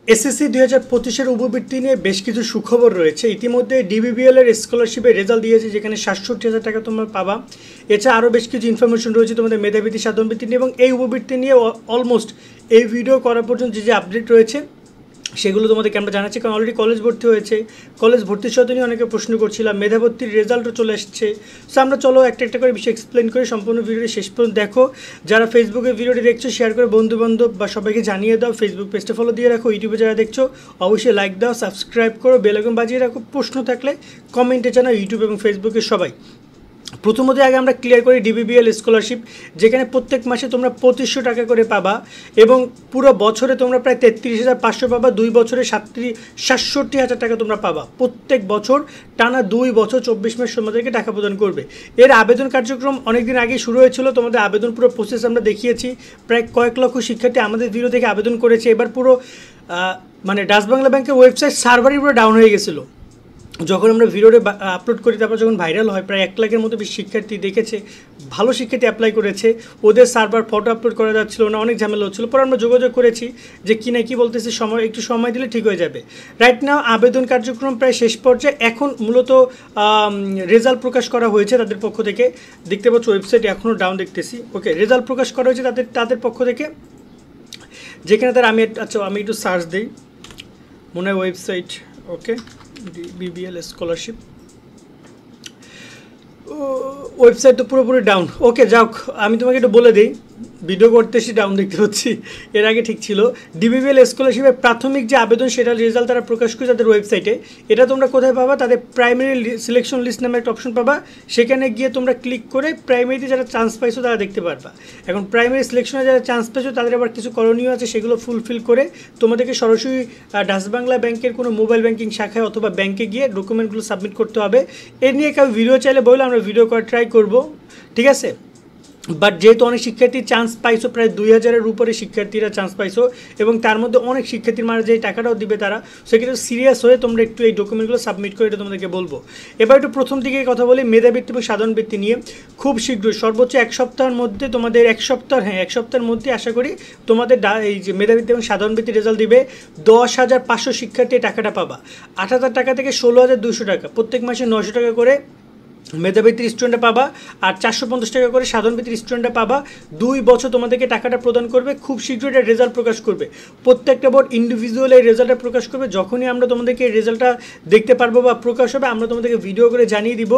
SSC 2025-এর উপবৃত্তি নিয়ে বেশ কিছু সুখবর রয়েছে। ইতিমধ্যে ডিবিবিএল এর স্কলারশিপের রেজাল্ট দিয়েছে, যেখানে 67,000 টাকা তোমরা পাবা। এছাড়া আরও বেশ কিছু ইনফরমেশন রয়েছে তোমাদের মেধাবৃত্তি, সাধনবৃত্তি নিয়ে, এবং এই উপবৃত্তি নিয়ে অলমোস্ট এই ভিডিও করার পর্যন্ত যে আপডেট রয়েছে সেগুলো তোমাদেরকে আমরা জানাচ্ছি। কারণ অলরেডি কলেজ ভর্তি হয়েছে, কলেজ ভর্তির সাথে নিয়ে অনেকে প্রশ্ন করছিলাম, মেধাবৃত্তির রেজাল্টও চলে এসছে। সো আমরা চলো একটা একটা করে বিষয় এক্সপ্লেন করে সম্পূর্ণ ভিডিওটি শেষ পর্যন্ত দেখো। যারা ফেসবুকে ভিডিওটি দেখছো শেয়ার করে বন্ধুবান্ধব বা সবাইকে জানিয়ে দাও। ফেসবুক পেজটা ফলো দিয়ে রাখো। ইউটিউবে যারা দেখছো অবশ্যই লাইক দাও, সাবস্ক্রাইব করো, বেল আইকন বাজিয়ে রাখো। প্রশ্ন থাকলে কমেন্টে জানাও, ইউটিউব এবং ফেসবুকে সবাই। প্রথমত আগে আমরা ক্লিয়ার করি ডিবিবিএল স্কলারশিপ, যেখানে প্রত্যেক মাসে তোমরা 2500 টাকা করে পাবা এবং পুরো বছরে তোমরা প্রায় 33,500 পাবা। 2 বছরে 67,000 টাকা তোমরা পাবা প্রত্যেক বছর, টানা 2 বছর 24 মাস তোমাদেরকে টাকা প্রদান করবে। এর আবেদন কার্যক্রম অনেকদিন আগে শুরু হয়েছিল। তোমাদের আবেদন পুরো প্রসেস আমরা দেখিয়েছি। প্রায় কয়েক লক্ষ শিক্ষার্থী আমাদের ভিডিও থেকে আবেদন করেছে। এবার পুরো মানে ডাচ বাংলা ব্যাংকের ওয়েবসাইট সার্ভারই পুরো ডাউন হয়ে গেছিলো। যখন আমরা ভিডিওটা আপলোড করি, তারপর যখন ভাইরাল হয়, প্রায় 1 লাখের মতো শিক্ষার্থী দেখেছে, ভালো শিক্ষার্থী অ্যাপ্লাই করেছে। ওদের সার্ভার ফটো আপলোড করা যাচ্ছিলো না, অনেক ঝামেলা হচ্ছিলো। পরে আমরা যোগাযোগ করেছি যে কি না কি বলতেছে, একটু সময় দিলে ঠিক হয়ে যাবে। রাইট নাও আবেদন কার্যক্রম প্রায় শেষ পর্যায়ে। এখন মূলত রেজাল্ট প্রকাশ করা হয়েছে তাদের পক্ষ থেকে। দেখতে পাচ্ছ ওয়েবসাইট এখনও ডাউন দেখতেছি। ওকে, রেজাল্ট প্রকাশ করা হয়েছে তাদের পক্ষ থেকে, যেখানে আমি একটু সার্চ দিই, মনে হয় ওয়েবসাইট। ওকে, ডিবিবিএল স্কলারশিপ ওয়েবসাইট তো পুরোপুরি ডাউন। ওকে, যাও আমি তোমাকে একটু বলে দিই, ভিডিও করতেছি ডাউন দেখতে পাচ্ছি, এর আগে ঠিক ছিল। ডিবিবিএল স্কলারশিপের প্রাথমিক যে আবেদন সেটার রেজাল্ট তারা প্রকাশ করে তাদের ওয়েবসাইটে। এটা তোমরা কোথায় পাবা? তাদের প্রাইমারি সিলেকশন লিস্ট নামে একটা অপশন পাবা। সেখানে গিয়ে তোমরা ক্লিক করে প্রাইমারিতে যারা চান্স পাইছো তারা দেখতে পারবা। এখন প্রাইমারি সিলেকশনে যারা চান্স পাইছো তাদের আবার কিছু করণীয় আছে, সেগুলো ফুলফিল করে তোমাদেরকে সরাসরি ডাচ বাংলা ব্যাংকের কোনো মোবাইল ব্যাংকিং শাখায় অথবা ব্যাংকে গিয়ে ডকুমেন্টগুলো সাবমিট করতে হবে। এর নিয়ে কেউ ভিডিও চাইলে বললে আমরা ভিডিও করা ট্রাই করব, ঠিক আছে? বাট যেহেতু অনেক শিক্ষার্থী চান্স পাইছো, প্রায় 2000-এর উপরে শিক্ষার্থীরা চান্স পাইছো, এবং তার মধ্যে অনেক শিক্ষার্থীর মাঝে যে টাকাটাও দিবে তারা, সেক্ষেত্রে সিরিয়াস হয়ে তোমরা একটু এই ডকুমেন্টগুলো সাবমিট করে এটা তোমাদেরকে বলবো। এবার একটু প্রথম দিকে কথা বলি মেধাবৃত্তি এবং সাধারণবৃত্তি নিয়ে। খুব শীঘ্রই সর্বোচ্চ 1 সপ্তাহের মধ্যে তোমাদের 1 সপ্তাহের মধ্যে আশা করি তোমাদের এই যে মেধাবৃত্তি এবং সাধারণবৃত্তি রেজাল্ট দিবে। 10,500 শিক্ষার্থী টাকাটা পাবা। 8,000 টাকা থেকে 16,200 টাকা, প্রত্যেক মাসে 900 টাকা করে মেধাবৃত্তির স্টুডেন্টরা পাবা, আর 450 টাকা করে সাধারণবৃত্তির স্টুডেন্টরা পাবা। 2 বছর তোমাদেরকে টাকাটা প্রদান করবে। খুব শীঘ্রই এটা রেজাল্ট প্রকাশ করবে। প্রত্যেকটা বোর্ড ইন্ডিভিজুয়াল এই রেজাল্টটা প্রকাশ করবে। যখনই আমরা তোমাদেরকে এই রেজাল্টটা দেখতে পারবো বা প্রকাশ হবে, আমরা তোমাদেরকে ভিডিও করে জানিয়ে দিব।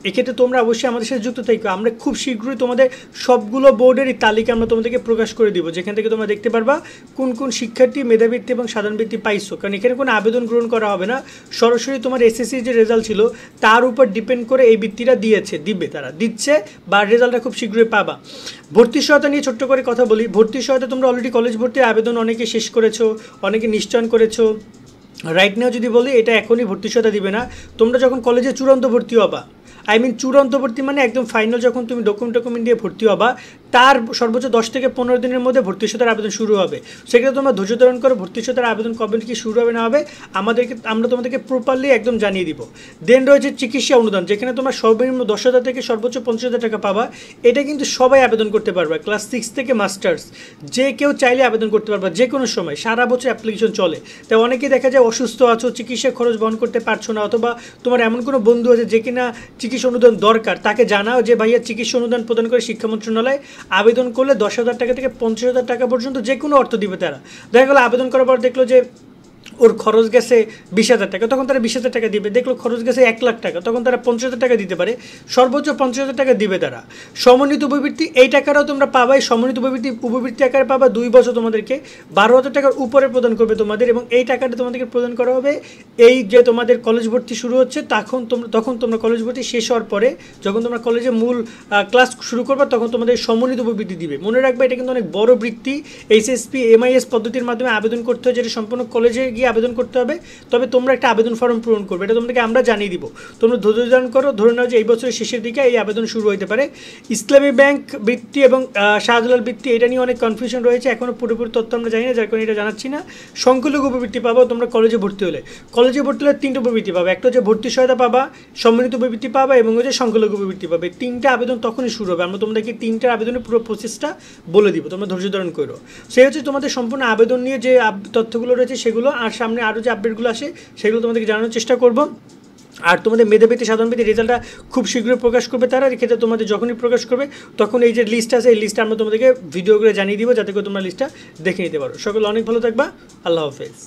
এক্ষেত্রে তোমরা অবশ্যই আমাদের সাথে যুক্ত থাকবে। আমরা খুব শীঘ্রই তোমাদের সবগুলো বোর্ডেরই তালিকা আমরা তোমাদেরকে প্রকাশ করে দিব, যেখান থেকে তোমরা দেখতে পারবা কোন কোন শিক্ষার্থী মেধাবৃত্তি এবং সাধারণবৃত্তি পাইছো। কারণ এখানে কোনো আবেদন গ্রহণ করা হবে না, সরাসরি তোমার এসএসসির যে রেজাল্ট ছিল তার উপর ডিপেন্ড করে এই বৃত্তিটা দিবে, তারা দিচ্ছে, বা রেজাল্টটা খুব শীঘ্রই পাবা। ভর্তি সহায়তা নিয়ে ছোট্ট করে কথা বলি। ভর্তি সহায়তা তোমরা অলরেডি কলেজ ভর্তির আবেদন অনেকে শেষ করেছো, অনেকে নিশ্চয়ন করেছো। রাইট নাও যদি বলি, এটা এখনই ভর্তি সহায়তা দিবে না। তোমরা যখন কলেজে চূড়ান্ত ভর্তি হবা, চূড়ান্ত ভর্তি মানে একদম ফাইনাল, যখন তুমি ডকুমেন্ট দিয়ে ভর্তি হবা, তার সর্বোচ্চ 10 থেকে 15 দিনের মধ্যে ভর্তি সহায়তার আবেদন শুরু হবে। সেক্ষেত্রে তোমরা ধৈর্য ধারণ করো। ভর্তি সহায়তার আবেদন কবে কি শুরু হবে না হবে আমরা তোমাদেরকে প্রপারলি একদম জানিয়ে দিব। দেন রয়েছে চিকিৎসা অনুদান, যেখানে তোমরা সর্বনিম্ন 10,000 থেকে সর্বোচ্চ 50,000 টাকা পাবা। এটা কিন্তু সবাই আবেদন করতে পারবে, ক্লাস 6 থেকে মাস্টার্স যে কেউ চাইলে আবেদন করতে পারবা, যে কোনো সময়, সারা বছর অ্যাপ্লিকেশন চলে। তাই অনেকেই দেখা যায় অসুস্থ আছো, চিকিৎসা খরচ বহন করতে পারছো না, অথবা তোমার এমন কোনো বন্ধু আছে যে কিনা চিকিৎসা অনুদান দরকার, তাকে জানাও যে ভাইয়া চিকিৎসা অনুদান প্রদান করে শিক্ষা মন্ত্রণালয়। আবেদন করলে 10,000 টাকা থেকে 50,000 টাকা পর্যন্ত যে কোনো অর্থ দিবে তারা। দেখা গেলো আবেদন করার পর দেখলো যে ওর খরচ গেছে 20,000 টাকা, তখন তারা 20,000 টাকা দিবে। দেখলো খরচ গেছে 1 লাখ টাকা, তখন তারা 50,000 টাকা দিতে পারে, সর্বোচ্চ 50,000 টাকা দিবে তারা। সমন্বিত উপবৃত্তি, এই টাকাটাও তোমরা পাবাই। সমন্বিত উপবৃত্তি আকারে পাবা। 2 বছর তোমাদেরকে 12,000 টাকার উপরে প্রদান করবে তোমাদের, এবং এই টাকাটা তোমাদেরকে প্রদান করা হবে এই যে তোমাদের কলেজ ভর্তি শুরু হচ্ছে তখন তোমরা কলেজ ভর্তি শেষ হওয়ার পরে, যখন তোমরা কলেজে মূল ক্লাস শুরু করবে, তখন তোমাদের সমন্বিত উপবৃত্তি দিবে। মনে রাখবে এটা কিন্তু অনেক বড় বৃত্তি। এইচএসপি MIS পদ্ধতির মাধ্যমে আবেদন করতে হয়, যেটা সম্পূর্ণ কলেজে গিয়ে আবেদন করতে হবে, তবে তোমরা একটা আবেদন ফর্ম পূরণ করবে, এটা তোমাদেরকে আমরা জানিয়ে দিব। তোমরা ধৈর্য ধারণ করো, ধরে নাও যে এই বছরের শেষের দিকে এই আবেদন শুরু হতে পারে। ইসলামী ব্যাংক বৃত্তি এবং শাহজালাল বৃত্তি এটা নিয়ে অনেক কনফিউশন রয়েছে, এখনও পুরোপুরি তথ্য আমরা জানি না, যার কারণে এটা জানাচ্ছি না। সংখ্যালঘু উপবৃত্তি পাবো তোমরা কলেজে ভর্তি হলে। কলেজে ভর্তি হলে 3টা উপবৃত্তি পাবে, একটা হচ্ছে ভর্তি সহায়তা পাবা, সম্মানিত উপবৃত্তি পাবা এবং হচ্ছে সংখ্যালঘু উপবৃত্তি পাবে। 3টা আবেদন তখনই শুরু হবে, আমরা তোমাদেরকে 3টা আবেদনের পুরো প্রসেসটা বলে দিব, তোমরা ধৈর্য ধারণ করো। সেই হচ্ছে তোমাদের সম্পূর্ণ আবেদন নিয়ে যে তথ্যগুলো রয়েছে সেগুলো, আর সামনে আরও যে আপডেটগুলো আসে সেগুলো তোমাদেরকে জানানোর চেষ্টা করব। আর তোমাদের মেধাবৃত্তি সাধারণবৃত্তি রেজাল্টটা খুব শীঘ্রই প্রকাশ করবে তারা, এক্ষেত্রে তোমাদের যখনই প্রকাশ করবে তখন এই যে লিস্ট আছে এই লিস্টটা আমরা তোমাদেরকে ভিডিও করে জানিয়ে দিব, যাতে করে তোমরা লিস্টটা দেখে নিতে পারো। সকলে অনেক ভালো থাকবা, আল্লাহ হাফেজ।